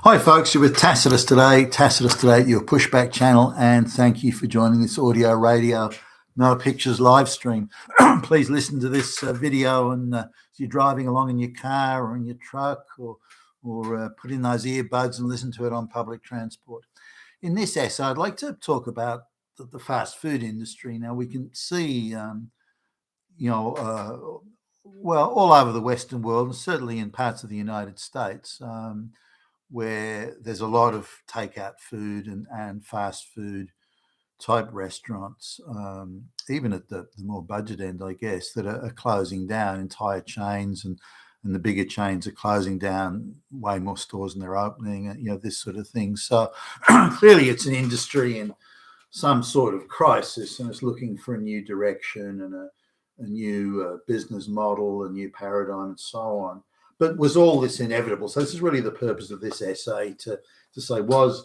Hi folks, you're with Tacitus today, your pushback channel, and thank you for joining this audio radio, not a pictures live stream. Please listen to this video and if you're driving along in your car or in your truck or put in those earbuds and listen to it on public transport. In this essay, I'd like to talk about the fast food industry. Now we can see, well, all over the Western world and certainly in parts of the United States, where there's a lot of takeout food and fast food type restaurants, even at the more budget end, I guess, that are closing down entire chains, and the bigger chains are closing down way more stores than they're opening, this sort of thing. So clearly it's an industry in some sort of crisis, and it's looking for a new direction and a new business model, a new paradigm, and so on. But was all this inevitable? So this is really the purpose of this essay, to say, was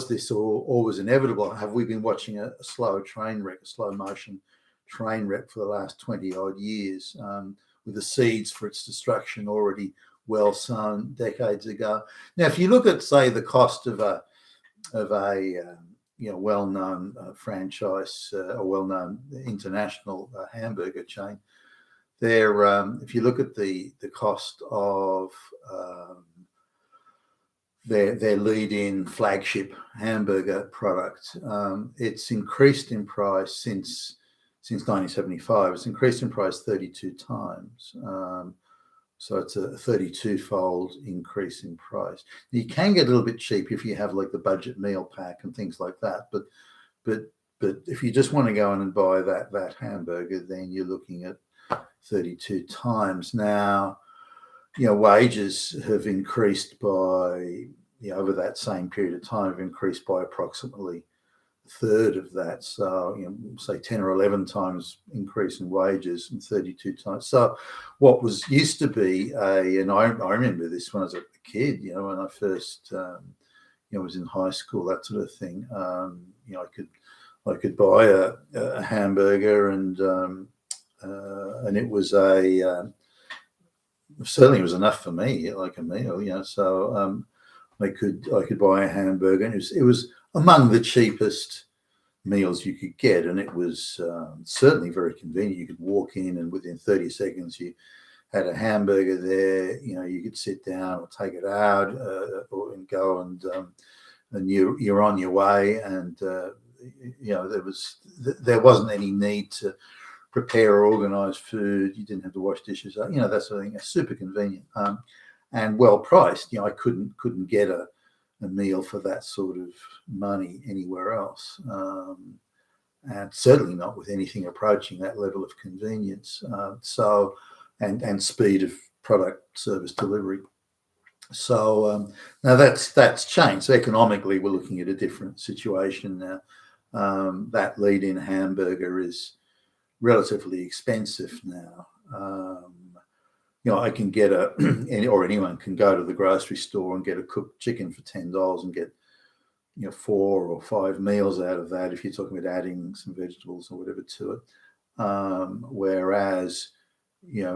this always inevitable? Have we been watching a slow train wreck, a slow motion train wreck for the last 20 odd years, with the seeds for its destruction already well sown decades ago? Now, if you look at, say, the cost of a well-known franchise, a well-known international hamburger chain, if you look at the cost of their lead-in flagship hamburger product, it's increased in price since 1975. It's increased in price 32 times. So it's a 32-fold increase in price. You can get a little bit cheap if you have like the budget meal pack and things like that. But if you just want to go in and buy that hamburger, then you're looking at 32 times. Now, wages have increased by, over that same period of time, have increased by approximately a third of that. So, say 10 or 11 times increase in wages and 32 times. So what used to be and I remember this when I was a kid, when I first, was in high school, that sort of thing. I could buy a hamburger and it was certainly it was enough for me, like a meal, so I could buy a hamburger, and it was among the cheapest meals you could get, and it was certainly very convenient. You could walk in and within 30 seconds you had a hamburger there. You could sit down or take it out and go, and you're on your way, and there wasn't any need to prepare or organize food. You didn't have to wash dishes, that sort of thing. It's super convenient and well priced. I couldn't get a meal for that sort of money anywhere else, and certainly not with anything approaching that level of convenience. And speed of product service delivery. So now that's changed. So economically, we're looking at a different situation now. That lead-in hamburger is relatively expensive now. I can get or anyone can go to the grocery store and get a cooked chicken for $10 and get 4 or 5 meals out of that, if you're talking about adding some vegetables or whatever to it. Whereas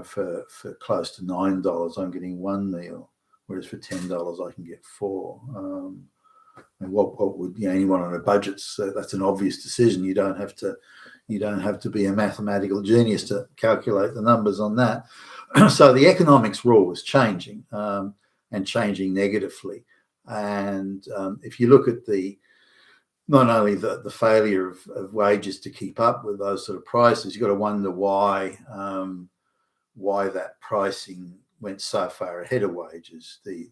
for close to $9 I'm getting 1 meal, whereas for $10 I can get 4. And what would anyone on a budget? So that's an obvious decision. You don't have to be a mathematical genius to calculate the numbers on that. So the economics raw was changing, and changing negatively. And if you look at not only the failure of wages to keep up with those sort of prices, you've got to wonder why that pricing went so far ahead of wages. The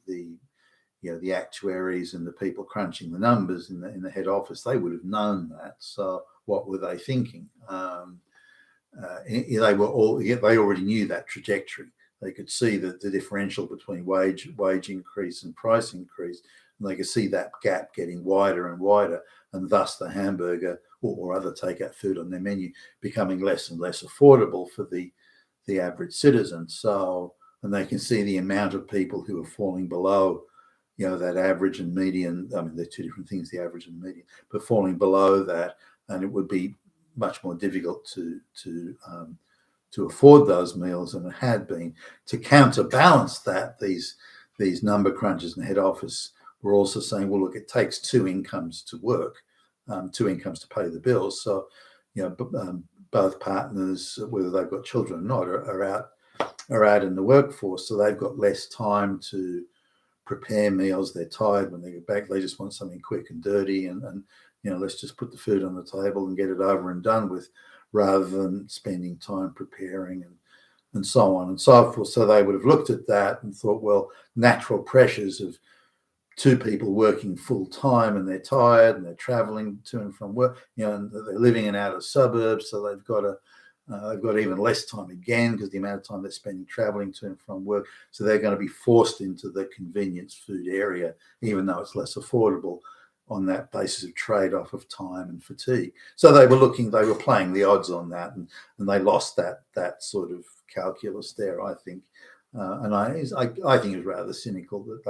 actuaries and the people crunching the numbers in the head office, they would have known that. So what were they thinking? They already knew that trajectory. They could see the differential between wage increase and price increase, and they could see that gap getting wider and wider, and thus the hamburger or other takeout food on their menu becoming less and less affordable for the average citizen. So, and they can see the amount of people who are falling below that average and median. I mean, they're two different things, the average and median, but falling below that, and it would be much more difficult to afford those meals than it had been. To counterbalance that, these number crunchers in the head office we're also saying, well, look, it takes two incomes to work, two incomes to pay the bills. So, both partners, whether they've got children or not, are out in the workforce. So they've got less time to prepare meals. They're tired when they get back. They just want something quick and dirty, and let's just put the food on the table and get it over and done with, rather than spending time preparing and so on and so forth. So they would have looked at that and thought, well, natural pressures of two people working full time, and they're tired and they're traveling to and from work, and they're living in outer suburbs, so they've got even less time again because the amount of time they're spending traveling to and from work. So they're going to be forced into the convenience food area, even though it's less affordable, on that basis of trade-off of time and fatigue. So they were playing the odds on that, and they lost that sort of calculus there, I think. And I think it was rather cynical that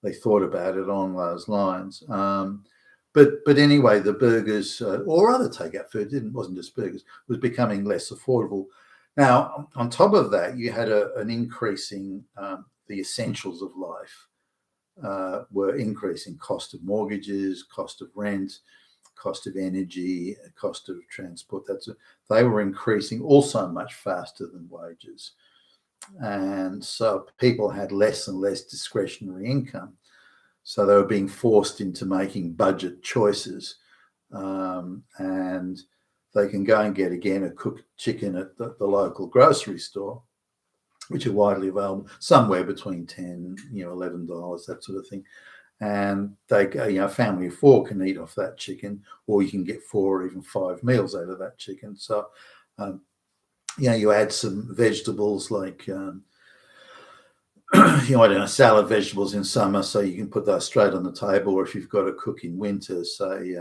they thought about it on those lines. But anyway, the burgers or other takeout food, wasn't just burgers, was becoming less affordable. Now, on top of that, you had an increasing the essentials of life were increasing: cost of mortgages, cost of rent, cost of energy, cost of transport. They were increasing also much faster than wages. And so people had less and less discretionary income. So they were being forced into making budget choices. And they can go and get, again, a cooked chicken at the local grocery store, which are widely available, somewhere between $10, $11, that sort of thing. And a family of four can eat off that chicken, or you can get 4 or even 5 meals out of that chicken. So, you add some vegetables like, salad vegetables in summer, so you can put those straight on the table. Or if you've got to cook in winter, say,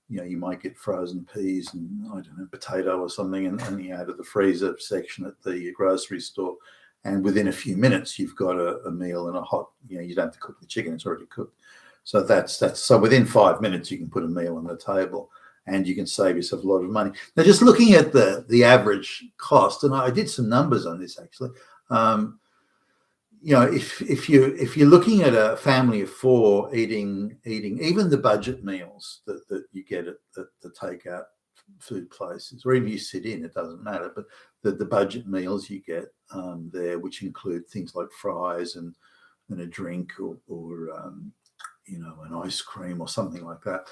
you might get frozen peas and, potato or something, and you add to the freezer section at the grocery store. And within a few minutes, you've got a meal in a hot, you don't have to cook the chicken, it's already cooked. So so within 5 minutes, you can put a meal on the table, and you can save yourself a lot of money. Now, just looking at the average cost, and I did some numbers on this actually. If you're looking at a family of 4 eating even the budget meals that you get at the takeout food places, or even you sit in, it doesn't matter, but the budget meals you get there, which include things like fries and a drink or an ice cream or something like that.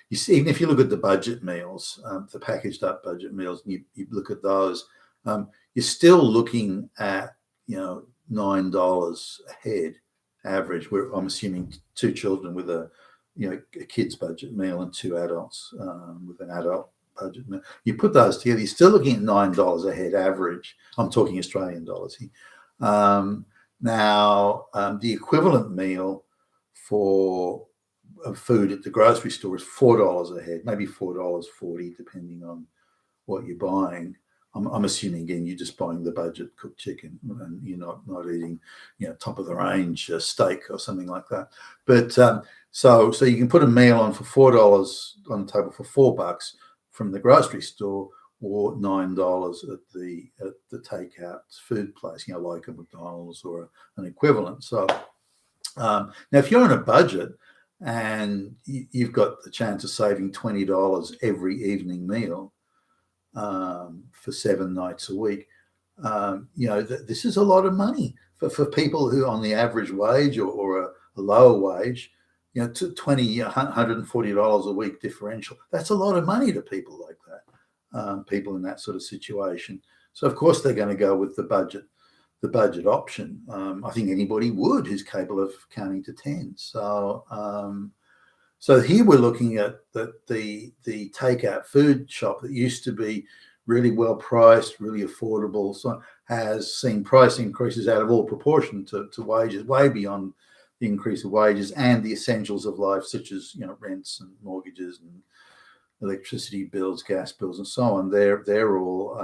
You see, even if you look at the budget meals, the packaged up budget meals, and you look at those, you're still looking at $9 a head average. I'm assuming 2 children with a kid's budget meal and 2 adults with an adult budget meal. You put those together, you're still looking at $9 a head average. I'm talking Australian dollars here. Now, the equivalent meal for food at the grocery store is $4 a head, maybe $4.40, depending on what you're buying. I'm assuming, again, you're just buying the budget cooked chicken, and you're not eating, top of the range steak or something like that. But so you can put a meal on for $4 on the table for $4 from the grocery store, or $9 at the takeout food place, like a McDonald's or an equivalent. So now, if you're on a budget and you've got the chance of saving $20 every evening meal for 7 nights a week, this is a lot of money for people who, on the average wage or a lower wage, $20, $140 a week differential. That's a lot of money to people like that, people in that sort of situation. So of course they're going to go with the budget option. I think anybody would who's capable of counting to 10. So here we're looking at the takeout food shop that used to be really well priced, really affordable, so has seen price increases out of all proportion to wages, way beyond the increase of wages and the essentials of life, such as rents and mortgages and electricity bills, gas bills, and so on. They're all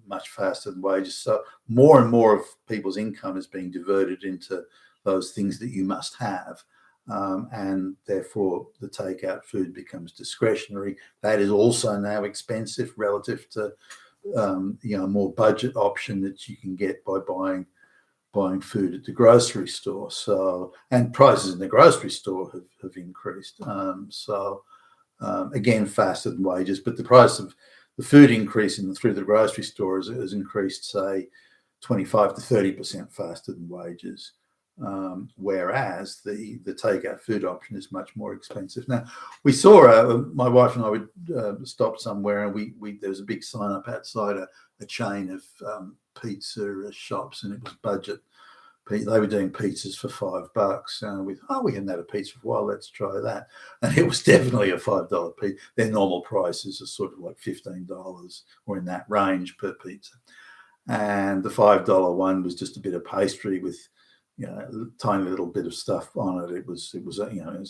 much faster than wages. So more and more of people's income is being diverted into those things that you must have. And therefore the takeout food becomes discretionary. That is also now expensive relative to a more budget option that you can get by buying buying food at the grocery store. So, and prices in the grocery store have increased. Again, faster than wages, but the price of the food increase through the grocery store has increased, say, 25 to 30% faster than wages. Whereas the takeout food option is much more expensive. Now, we saw my wife and I would stop somewhere, and there was a big sign up outside a chain of pizza shops, and it was budget. They were doing pizzas for $5, and we hadn't had a pizza for a while. Let's try that, and it was definitely a $5 pizza. Their normal prices are sort of like $15 or in that range per pizza, and the $5 one was just a bit of pastry with, a tiny little bit of stuff on it. It was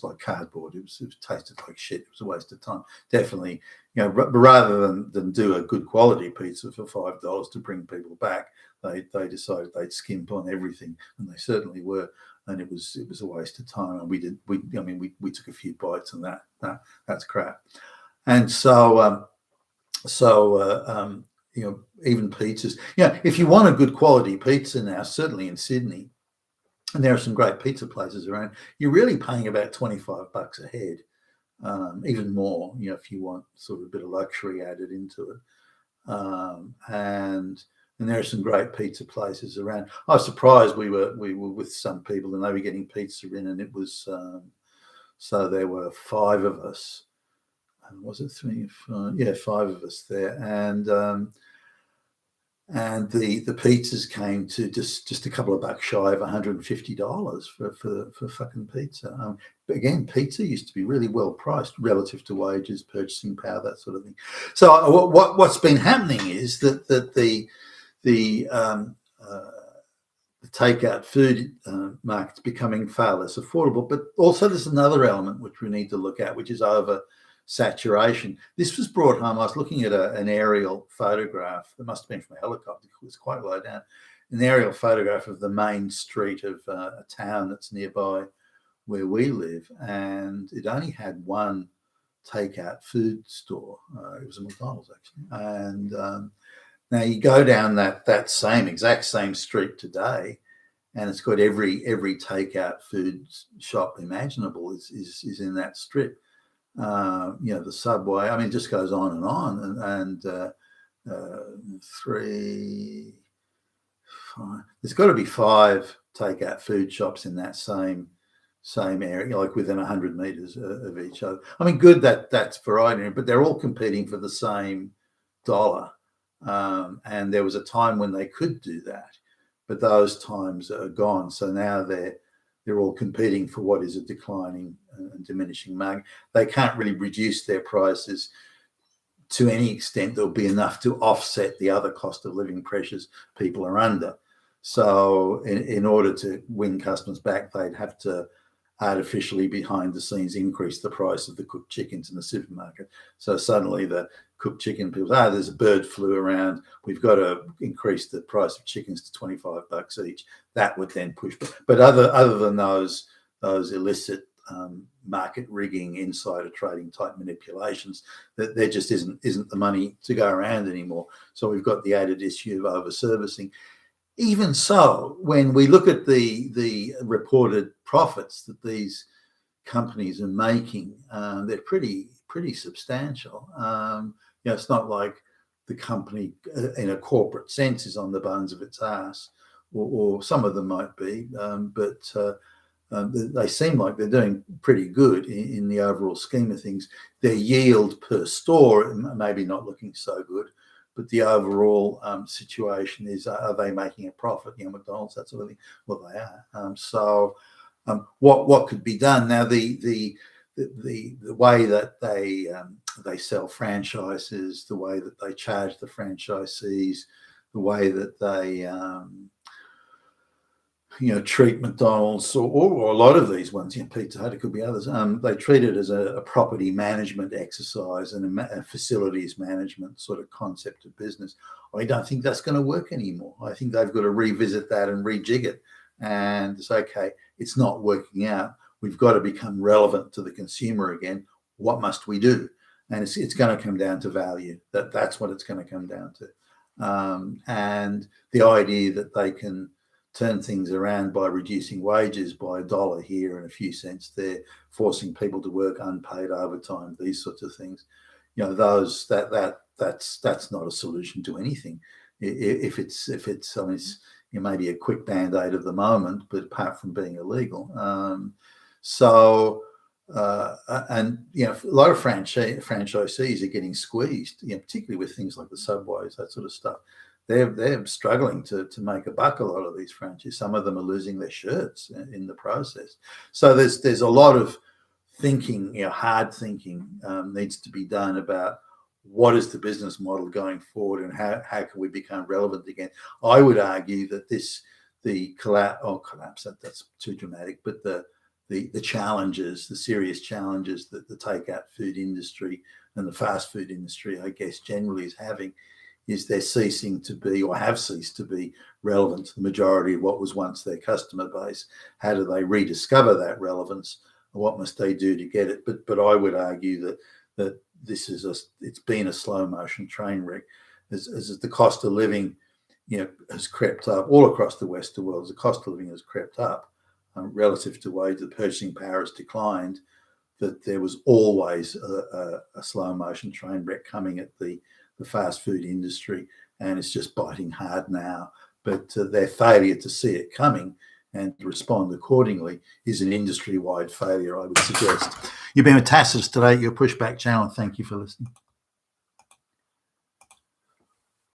like cardboard. It tasted like shit. It was a waste of time. Definitely, rather than do a good quality pizza for $5 to bring people back, they decided they'd skimp on everything, and they certainly were. And it was a waste of time. And we took a few bites, and that's crap. And so even pizzas. If you want a good quality pizza now, certainly in Sydney, and there are some great pizza places around, you're really paying about $25 a head, even more, if you want sort of a bit of luxury added into it. And there are some great pizza places around. I was surprised. We were with some people, and they were getting pizza in, and it was so there were 5 of us. Was it 3 or 5? Yeah, 5 of us there, and the pizzas came to just a couple of bucks shy of $150 for fucking pizza. But again, pizza used to be really well priced relative to wages, purchasing power, that sort of thing. So what's been happening is that the takeout food market's becoming far less affordable. But also there's another element which we need to look at, which is over saturation. This was brought home. I was looking at an aerial photograph. It must have been from a helicopter. It was quite low down. An aerial photograph of the main street of a town that's nearby where we live, and it only had one takeout food store. It was a McDonald's actually. And now you go down that exact same street today, and it's got every takeout food shop imaginable is in that strip. The Subway. I mean, it just goes on and on. And 3, 5. There's got to be 5 takeout food shops in that same area, like within 100 meters of each other. I mean, good that's variety, but they're all competing for the same dollar. And there was a time when they could do that, but those times are gone. So now they're all competing for what is a declining and diminishing market. They can't really reduce their prices to any extent that'll be enough to offset the other cost of living pressures people are under. So in order to win customers back, they'd have to artificially behind the scenes increase the price of the cooked chickens in the supermarket. So suddenly the cooked chicken people, there's a bird flu around, we've got to increase the price of chickens to $25 each. That would then push. But other than those illicit market rigging, insider trading type manipulations, that there just isn't the money to go around anymore. So we've got the added issue of over servicing. Even so, when we look at the reported profits that these companies are making, they're pretty substantial. It's not like the company in a corporate sense is on the bones of its ass, or some of them might be, but they seem like they're doing pretty good in the overall scheme of things. Their yield per store maybe not looking so good, but the overall situation is, are they making a profit? McDonald's, that sort of thing. Well, they are. So what could be done now? The way that they sell franchises, the way that they charge the franchisees, the way that they treat McDonald's or a lot of these ones, Pizza Hut, it could be others. They treat it as a property management exercise and a facilities management sort of concept of business. I don't think that's going to work anymore. I think they've got to revisit that and rejig it. And it's okay, it's not working out. We've got to become relevant to the consumer again. What must we do? And it's going to come down to value. That's what it's going to come down to. And the idea that they can turn things around by reducing wages by $1 here and a few cents there, forcing people to work unpaid overtime, these sorts of things. You know, that's not a solution to anything. If it's I mean, it's, you know, maybe a quick band-aid at the moment, but apart from being illegal. And you know, a lot of franchisees are getting squeezed, you know, particularly with things like the Subways, that sort of stuff. They're struggling to make a buck. A lot of these franchises, some of them are losing their shirts in the process. So there's a lot of thinking, you know, hard thinking needs to be done about what is the business model going forward and how can we become relevant again. I would argue that the collapse, that's too dramatic, but the challenges, the serious challenges that the takeout food industry and the fast food industry, I guess, generally is having, is they're ceasing to be, or have ceased to be, relevant to the majority of what was once their customer base. How do they rediscover that relevance? What must they do to get it? But I would argue that this is it's been a slow motion train wreck as the cost of living, you know, has crept up all across the Western world. As the cost of living has crept up relative to wage, the purchasing power has declined. That there was always a slow motion train wreck coming at the fast food industry, and it's just biting hard now. But their failure to see it coming and to respond accordingly is an industry-wide failure, I would suggest. You've been with Tacitus today, your Pushback channel, and thank you for listening.